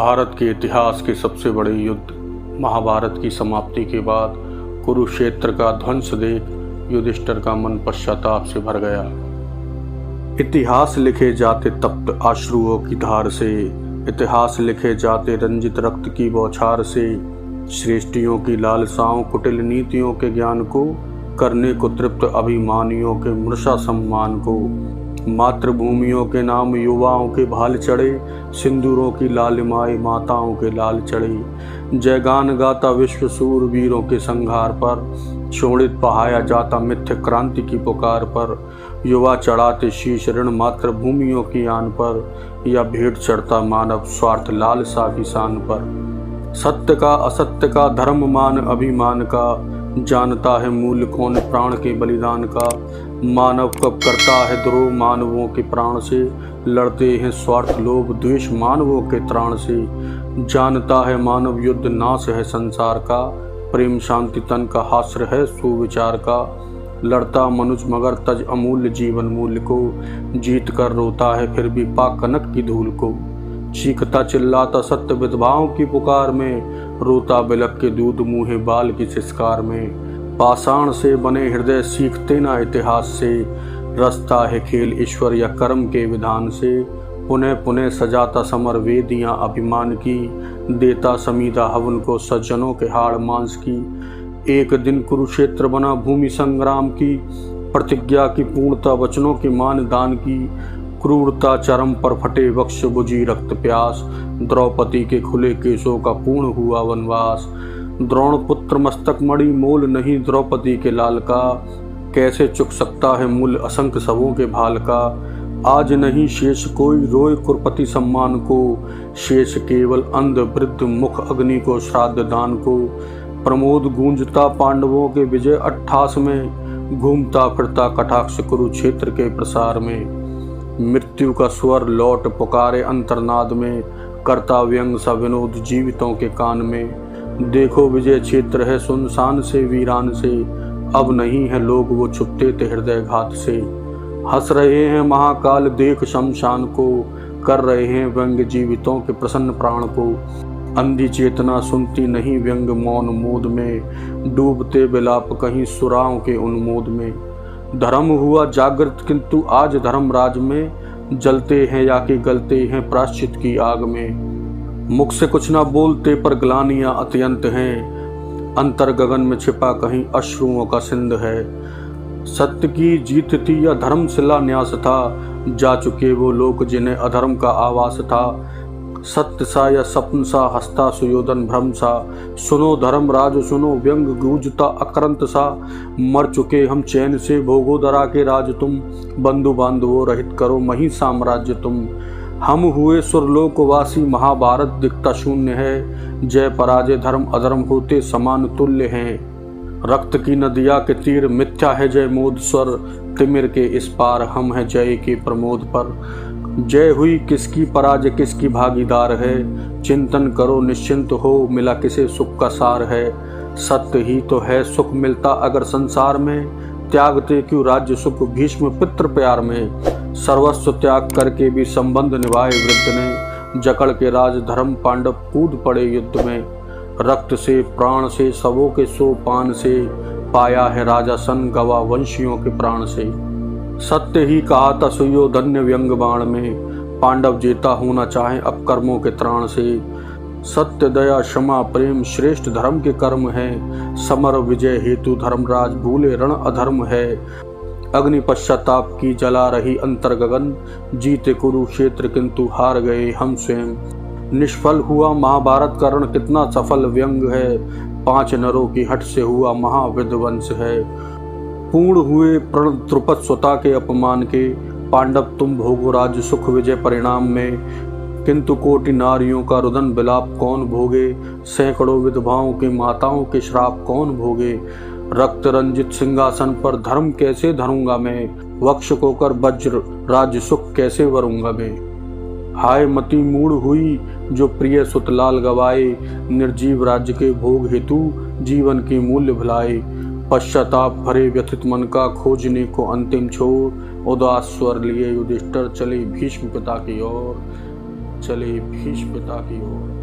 भारत के इतिहास के सबसे बड़े युद्ध महाभारत की समाप्ति के बाद कुरुक्षेत्र का ध्वंस देख युधिष्ठिर का मन पश्चाताप से भर गया। इतिहास लिखे जाते तप्त आश्रुओं की धार से, इतिहास लिखे जाते रंजित रक्त की बौछार से, श्रेष्ठियों की लालसाओं कुटिल नीतियों के ज्ञान को, करने को तृप्त अभिमानियों के मृषा सम्मान को, मातृभूमियों के नाम युवाओं के भाल चढ़े, सिंदूरों की लालिमाए माताओं के लाल चढ़े, जयगान गाता विश्व सूरवीरों के संहार पर, शोणित पहाया जाता मिथ्य क्रांति की पुकार पर, युवा चढ़ाते शीश ऋण मातृभूमियों की आन पर, या भेंट चढ़ता मानव स्वार्थ लालसा की शान पर। सत्य का असत्य का धर्म मान अभिमान का, जानता है मूल्य कौन प्राण के बलिदान का, मानव कब करता है द्रोह मानवों के प्राण से, लड़ते हैं स्वार्थ लोभ द्वेष मानवों के त्राण से, जानता है मानव युद्ध नाश है संसार का, प्रेम शांति तन का हास्र है सुविचार का, लड़ता मनुज मगर तज अमूल्य जीवन मूल्य को, जीत कर रोता है फिर भी पा कनक की धूल को, चीखता चिल्लाता सत्य विधवाओं की पुकार में, रोता बिलक के दूध मुँहे बाल की सिसकार में, पाषाण से बने हृदय सीखते ना इतिहास से, रचता है खेल ईश्वर या कर्म के विधान से, पुनः पुनः सजाता समर वेदियाँ अभिमान की, देता समीदा हवन को सज्जनों के हाड़ मांस की, एक दिन कुरुक्षेत्र बना भूमि संग्राम की, प्रतिज्ञा की पूर्णता वचनों के मान दान की, क्रूरता चरम पर फटे वक्ष बुझी रक्त प्यास, द्रौपदी के खुले केशों का पूर्ण हुआ वनवास, द्रोण पुत्र मस्तक मणि मोल नहीं द्रौपदी के लाल का, कैसे चुक सकता है मूल असंख्य सबों के भाल का, आज नहीं शेष कोई रोय कुरपति सम्मान को, शेष केवल अंध वृद्ध मुख अग्नि को श्राद्ध दान को, प्रमोद गूंजता पांडवों के विजय अट्ठास में, घूमता फिरता कटाक्ष कुरुक्षेत्र के प्रसार में, मृत्यु का स्वर लौट पुकारे अंतर्नाद में, करता व्यंग सा विनोद जीवितों के कान में, देखो विजय क्षेत्र है सुनसान से वीरान से, अब नहीं है लोग वो छुपते थे हृदय घात से, हंस रहे हैं महाकाल देख शमशान को, कर रहे हैं व्यंग जीवितों के प्रसन्न प्राण को, अंधी चेतना सुनती नहीं व्यंग मौन मोद में, डूबते बिलाप कहीं सुराओं के उन्मोद में, धर्म हुआ जागृत किंतु आज धर्मराज में, जलते हैं या कि गलते हैं प्राश्चित की आग में, मुख से कुछ ना बोलते पर ग्लानियां अत्यंत हैं, अंतर गगन में छिपा कहीं अश्रुओं का सिंध है, सत्य की जीत थी या धर्म शिलान्यास था, जा चुके वो लोग जिन्हें अधर्म का आवास था, सत्य सा या स्वप्न सा हंसता सुयोधन भ्रम सा, सुनो धर्मराज सुनो व्यंग गूंजता अक्रंत सा, मर चुके हम चैन से भोगो दरा के राज तुम, बंधु बांधवों रहित करो मही साम्राज्य तुम, हम हुए सुरलोकवासी महाभारत दिखता शून्य है, जय पराजय धर्म अधर्म होते समान तुल्य हैं, रक्त की नदिया के तीर मिथ्या है जय मोद स्वर, तिमिर के इस पार हम हैं जय के प्रमोद पर, जय हुई किसकी पराजय किसकी भागीदार है, चिंतन करो निश्चिंत हो मिला किसे सुख का सार है, सत्य ही तो है सुख मिलता अगर संसार में, त्यागते क्यों राज्य सुख भीष्म पितृ प्यार में, सर्वस्व त्याग करके भी संबंध निभाए वृद्ध ने, जकड़ के राज धर्म पांडव कूद पड़े युद्ध में, रक्त से प्राण से सबों के सोपान से, पाया है राजा सन गवा वंशियों के प्राण से, सत्य ही कहा था सुयोधन्य व्यंग बाण में, पांडव जेता होना चाहे अब कर्मों के त्राण से, सत्य दया क्षमा प्रेम श्रेष्ठ धर्म के कर्म है, समर विजय हेतु धर्मराज भूले रण अधर्म है, अग्नि पश्चाताप की जला रही अंतर गगन, जीते कुरुक्षेत्र किंतु हार गए हम स्वयं, निष्फल हुआ महाभारत का रण कितना सफल व्यंग है, 5 नरों की हट से हुआ महाविध्वंस है, पूर्ण हुए प्रण द्रुपद स्वता के अपमान के, पांडव तुम भोगो राज सुख विजय परिणाम में, किंतु कोटि नारियों का रुदन बिलाप कौन भोगे, सैकड़ों विधवाओं के माताओं के श्राप कौन भोगे, रक्त रंजित सिंहासन पर धर्म कैसे धरूंगा मैं, वक्ष को कर वज्र राज्य सुख कैसे वरूंगा मैं, हाय मति मूढ़ हुई जो प्रिय सुतलाल गवाए, निर्जीव राज्य के भोग हेतु जीवन के मूल्य भुलाए, पश्चाताप भरे व्यथित मन का खोजने को अंतिम छोर, उदास स्वर लिए युधिष्ठिर चले भीष्म पिता की ओर, चले भीष्म पिता की ओर।